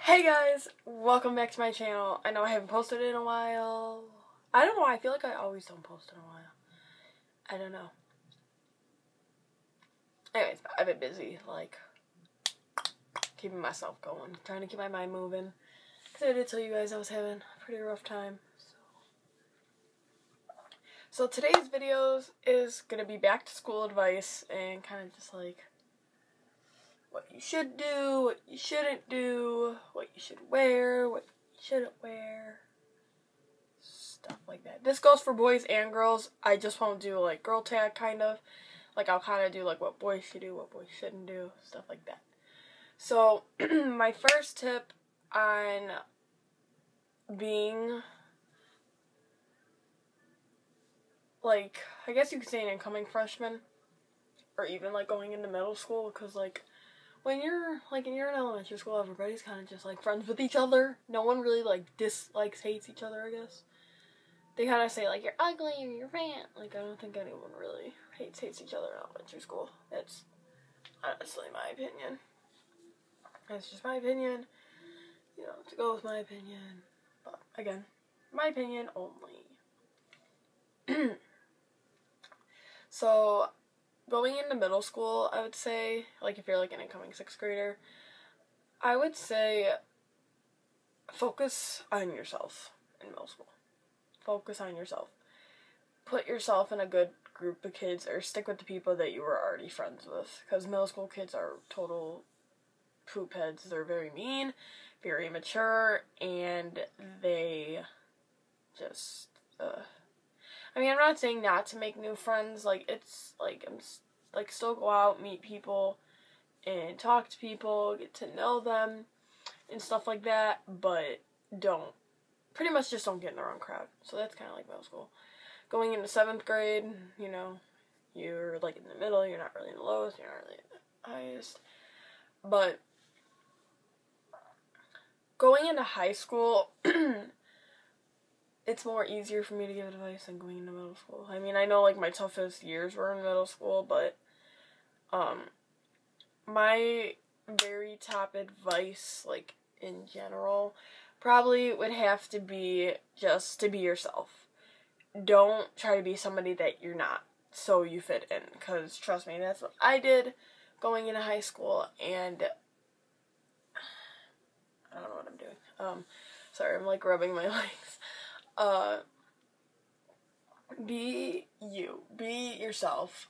Hey guys, welcome back to my channel. I know I haven't posted in a while. I don't know, I feel like I always don't post in a while. I don't know. Anyways, I've been busy, like, keeping myself going, trying to keep my mind moving. Because I did tell you guys I was having a pretty rough time. So today's videos is going to be back to school advice and kind of just like what you should do, what you shouldn't do, what you should wear, what you shouldn't wear, stuff like that. This goes for boys and girls. I just won't do like girl tag kind of. Like I'll kind of do like what boys should do, what boys shouldn't do, stuff like that. So my first tip on being like, I guess you could say an incoming freshman or even like going into middle school, because like when you're like in elementary school, everybody's kind of just like friends with each other. No one really like dislikes, hates each other, I guess. They kind of say like you're ugly or you're fat. Like I don't think anyone really hates each other in elementary school. That's honestly my opinion. That's just my opinion. You know, to go with my opinion. But again, my opinion only. So going into middle school, I would say, like if you're like an incoming 6th grader, I would say focus on yourself in middle school. Focus on yourself. Put yourself in a good group of kids, or stick with the people that you were already friends with, because middle school kids are total poop heads. They're very mean, very immature, and they just, I mean, I'm not saying not to make new friends, like, it's, like, still go out, meet people, and talk to people, get to know them, and stuff like that, but pretty much just don't get in the wrong crowd. So that's kind of like middle school. Going into 7th grade, you know, you're, like, in the middle, you're not really in the lowest, you're not really in the highest, but going into high school, it's more easier for me to give advice than going into middle school. I mean, I know, like, my toughest years were in middle school, but, my very top advice, like, in general, probably would have to be just to be yourself. Don't try to be somebody that you're not, so you fit in, because, trust me, that's what I did going into high school, and I don't know what I'm doing. Sorry, I'm, like, rubbing my legs. Be you. Be yourself.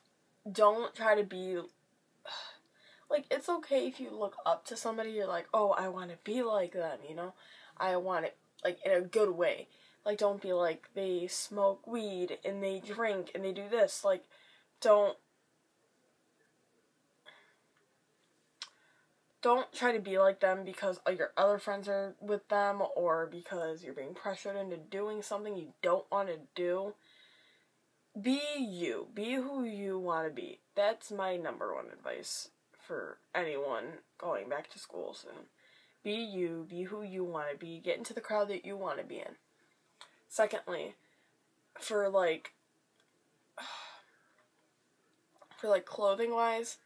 Don't try to be, like, it's okay if you look up to somebody, you're like, oh, I want to be like them, you know? I want it, like, in a good way. Like, don't be like, they smoke weed, and they drink, and they do this. Like, don't try to be like them because your other friends are with them, or because you're being pressured into doing something you don't want to do. Be you. Be who you want to be. That's my number one advice for anyone going back to school soon. Be you. Be who you want to be. Get into the crowd that you want to be in. Secondly, for clothing wise,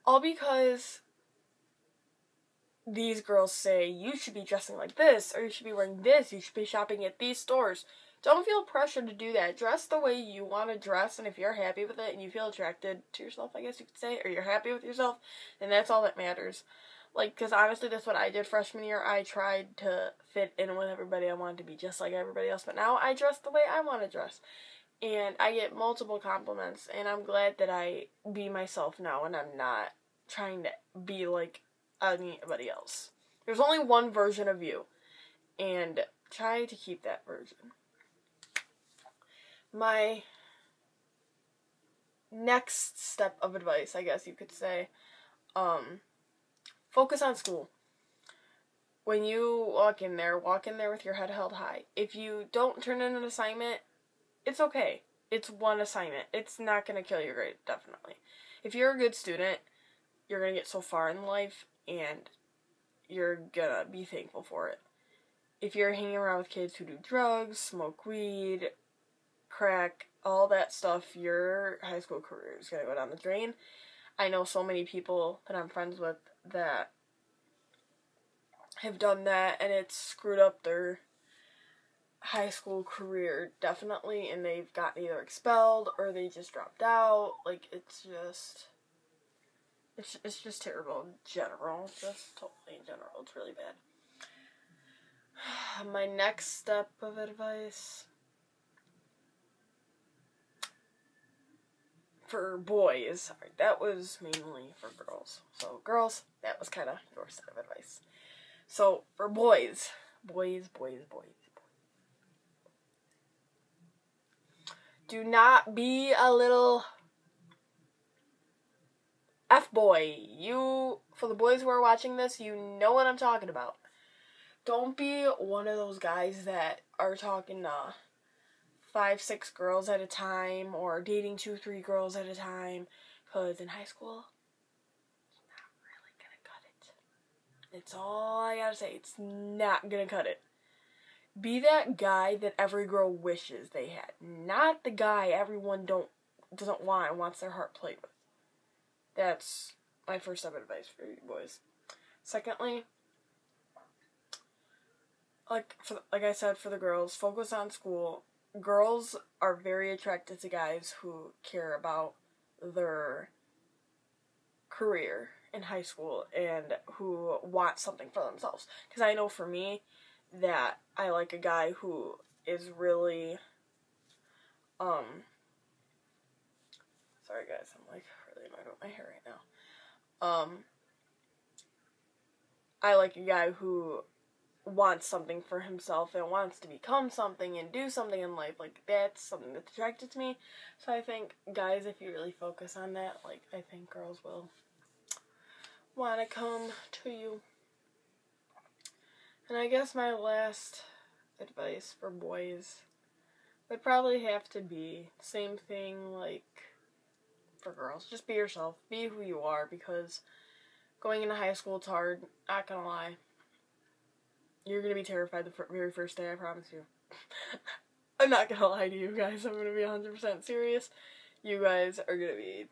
all because these girls say you should be dressing like this, or you should be wearing this, you should be shopping at these stores. Don't feel pressured to do that. Dress the way you want to dress, and if you're happy with it and you feel attracted to yourself, I guess you could say, or you're happy with yourself, then that's all that matters. Like, because honestly, that's what I did freshman year. I tried to fit in with everybody. I wanted to be just like everybody else, but now I dress the way I want to dress. And I get multiple compliments, and I'm glad that I be myself now, and I'm not trying to be like anybody else. There's only one version of you, and try to keep that version. My next step of advice, I guess you could say, focus on school. When you walk in there with your head held high. If you don't turn in an assignment, it's okay. It's one assignment. It's not going to kill your grade, definitely. If you're a good student, you're going to get so far in life, and you're going to be thankful for it. If you're hanging around with kids who do drugs, smoke weed, crack, all that stuff, your high school career is going to go down the drain. I know so many people that I'm friends with that have done that, and it's screwed up their high school career, definitely, and they've gotten either expelled or they just dropped out. Like, it's just terrible in general. Just totally in general. It's really bad. My next step of advice for boys, sorry, that was mainly for girls. So, girls, that was kind of your set of advice. So, for boys, do not be a little F-boy. For the boys who are watching this, you know what I'm talking about. Don't be one of those guys that are talking to 5-6 girls at a time, or dating 2-3 girls at a time, because in high school, it's not really gonna cut it. It's all I gotta say. It's not gonna cut it. Be that guy that every girl wishes they had, not the guy everyone doesn't want and wants their heart played with. That's my first step of advice for you boys. Secondly, like I said, for the girls, focus on school. Girls are very attracted to guys who care about their career in high school and who want something for themselves. Because I know for me that I like a guy who is really, sorry guys, I'm like really annoyed with my hair right now. I like a guy who wants something for himself and wants to become something and do something in life. Like, that's something that's attracted to me. So I think, guys, if you really focus on that, like, I think girls will want to come to you. And I guess my last advice for boys would probably have to be the same thing, like, for girls. Just be yourself. Be who you are, because going into high school, it's hard. Not gonna lie. You're going to be terrified the very first day, I promise you. I'm not going to lie to you guys. I'm going to be 100% serious. You guys are going to be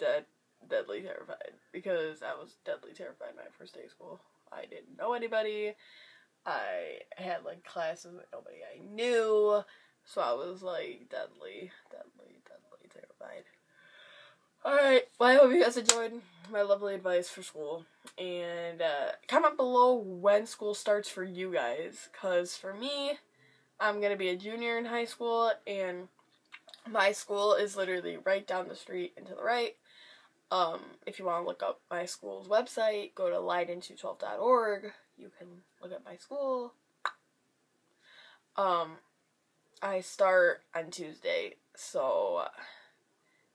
deadly terrified. Because I was deadly terrified my first day of school. I didn't know anybody. I had, like, classes with nobody I knew. So I was, like, deadly terrified. Alright, well, I hope you guys enjoyed my lovely advice for school. And comment below when school starts for you guys. Because for me, I'm going to be a junior in high school. And my school is literally right down the street and to the right. If you want to look up my school's website, go to leiden212.org. You can look at my school. I start on Tuesday. So,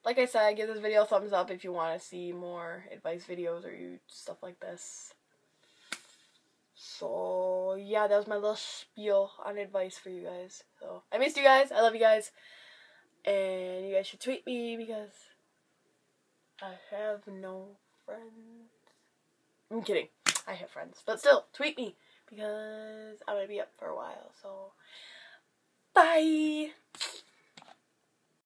like I said, give this video a thumbs up if you want to see more advice videos or stuff like this. So, yeah, that was my little spiel on advice for you guys. So, I missed you guys. I love you guys. And you guys should tweet me because I have no friends. I'm kidding. I have friends. But still, tweet me because I'm going to be up for a while. So, bye!